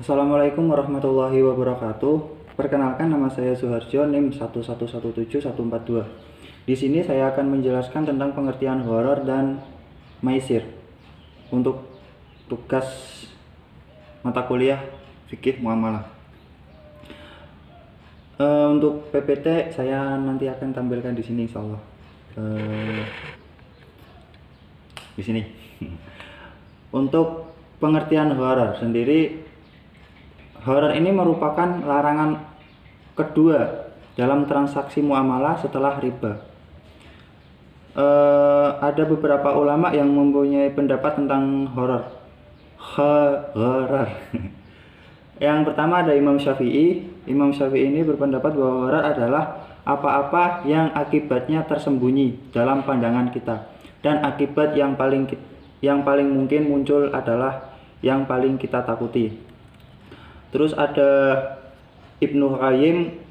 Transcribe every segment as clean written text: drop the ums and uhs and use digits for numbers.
Assalamualaikum warahmatullahi wabarakatuh. Perkenalkan, nama saya Suharjo, NIM 1117142. Di sini saya akan menjelaskan tentang pengertian horor dan maisir untuk tugas mata kuliah fikih muamalah. Untuk PPT saya nanti akan tampilkan di sini insyaallah. Di sini. Untuk pengertian horor sendiri, horor ini merupakan larangan kedua dalam transaksi muamalah setelah riba. Ada beberapa ulama yang mempunyai pendapat tentang horor. Yang pertama ada Imam Syafi'i. Imam Syafi'i ini berpendapat bahwa horor adalah apa-apa yang akibatnya tersembunyi dalam pandangan kita, dan akibat yang paling mungkin muncul adalah yang paling kita takuti. Terus ada Ibnu Qayyim,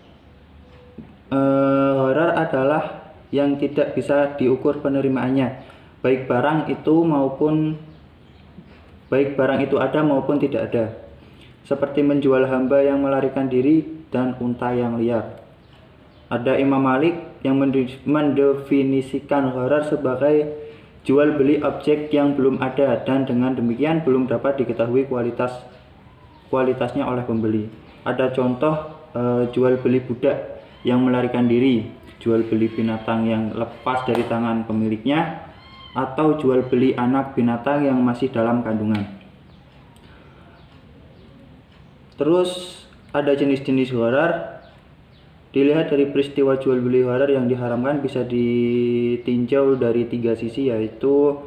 horor adalah yang tidak bisa diukur penerimaannya, baik barang itu ada maupun tidak ada, seperti menjual hamba yang melarikan diri dan unta yang liar. Ada Imam Malik yang mendefinisikan horor sebagai jual beli objek yang belum ada, dan dengan demikian belum dapat diketahui kualitasnya oleh pembeli. Ada contoh jual beli budak yang melarikan diri, jual beli binatang yang lepas dari tangan pemiliknya, atau jual beli anak binatang yang masih dalam kandungan. Terus ada jenis-jenis horor. Dilihat dari peristiwa jual beli horor yang diharamkan bisa ditinjau dari 3 sisi, yaitu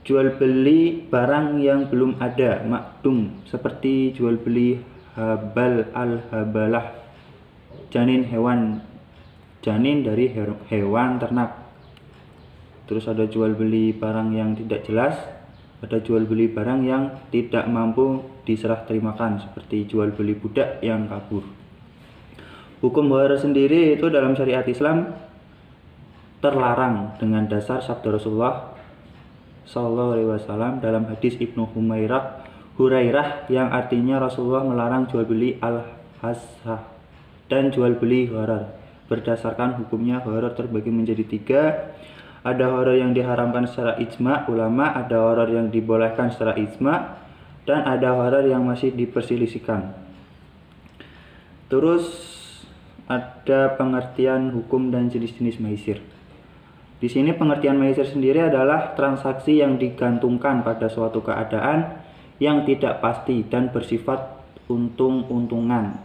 jual beli barang yang belum ada, makdum, seperti jual beli habal al-habalah, janin dari hewan ternak. Terus ada jual beli barang yang tidak jelas, ada jual beli barang yang tidak mampu diserah terimakan, seperti jual beli budak yang kabur. Hukum horor sendiri itu dalam syariat Islam terlarang dengan dasar sabda Rasulullah SAW dalam hadis Ibnu Hurairah yang artinya Rasulullah melarang jual beli al-hasah dan jual beli horor. Berdasarkan hukumnya, horor terbagi menjadi 3. Ada horor yang diharamkan secara ijma ulama, ada horor yang dibolehkan secara ijma, dan ada horor yang masih diperselisihkan. Terus ada pengertian hukum dan jenis-jenis maisir. Di sini pengertian maisir sendiri adalah transaksi yang digantungkan pada suatu keadaan yang tidak pasti dan bersifat untung-untungan.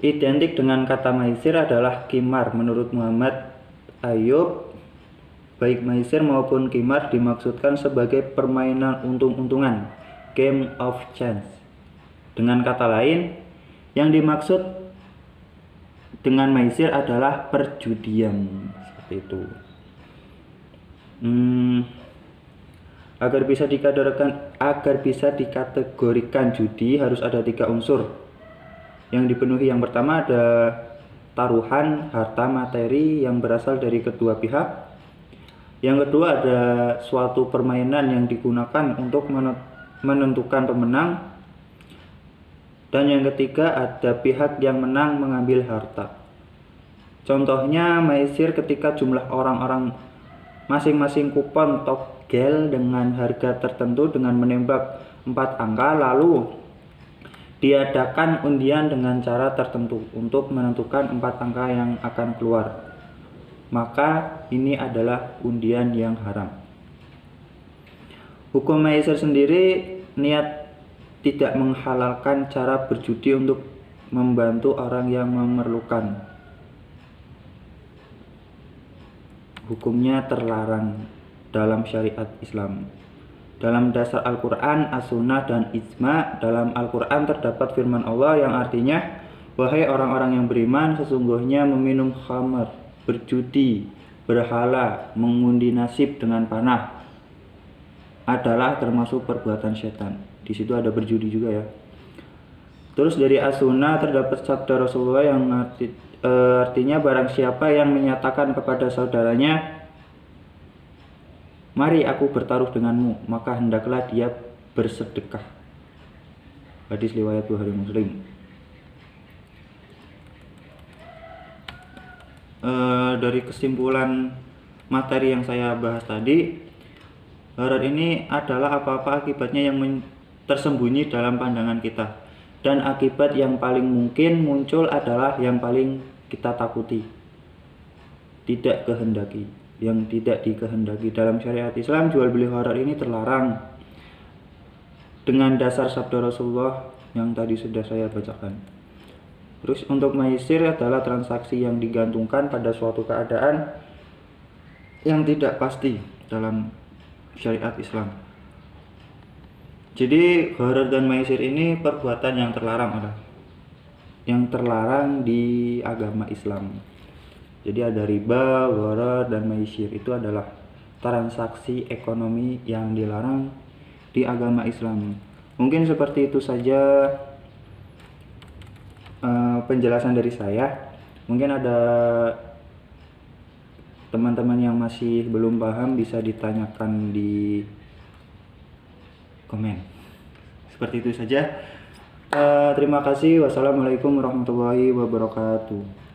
Identik dengan kata maisir adalah qimar. Menurut Muhammad Ayub, baik maisir maupun qimar dimaksudkan sebagai permainan untung-untungan, game of chance. Dengan kata lain, yang dimaksud dengan maisir adalah perjudian, seperti itu. Agar bisa dikategorikan judi harus ada 3 unsur yang dipenuhi. Yang pertama ada taruhan harta materi yang berasal dari kedua pihak. Yang kedua ada suatu permainan yang digunakan untuk menentukan pemenang. Dan yang ketiga ada pihak yang menang mengambil harta. Contohnya maisir ketika jumlah orang-orang masing-masing kupon togel dengan harga tertentu dengan menembak 4 angka, lalu diadakan undian dengan cara tertentu untuk menentukan 4 angka yang akan keluar. Maka ini adalah undian yang haram. Hukum maisir sendiri niat tidak menghalalkan cara berjudi untuk membantu orang yang memerlukan. Hukumnya terlarang dalam syariat Islam. Dalam dasar Al-Quran, As-Sunnah, dan Ijma. Dalam Al-Quran terdapat firman Allah yang artinya, wahai orang-orang yang beriman, sesungguhnya meminum khamar, berjudi, berhala, mengundi nasib dengan panah adalah termasuk perbuatan setan. Di situ ada berjudi juga ya. Terus dari As-Sunnah terdapat sabda Rasulullah yang artinya barang siapa yang menyatakan kepada saudaranya, mari aku bertaruh denganmu, maka hendaklah dia bersedekah. Hadis riwayat Bukhari Muslim. Dari kesimpulan materi yang saya bahas tadi, horor ini adalah apa-apa akibatnya yang tersembunyi dalam pandangan kita, dan akibat yang paling mungkin muncul adalah yang paling kita takuti, tidak kehendaki, yang tidak dikehendaki. Dalam syariat Islam, jual beli horor ini terlarang dengan dasar sabda Rasulullah yang tadi sudah saya bacakan. Terus untuk maisir adalah transaksi yang digantungkan pada suatu keadaan yang tidak pasti dalam syariat Islam. Jadi horor dan maisir ini perbuatan yang terlarang di agama Islam. Jadi ada riba, horor, dan maisir, itu adalah transaksi ekonomi yang dilarang di agama Islam. Mungkin seperti itu saja penjelasan dari saya. Mungkin ada teman-teman yang masih belum paham, bisa ditanyakan di komen. Seperti itu saja. Terima kasih. Wassalamualaikum warahmatullahi wabarakatuh.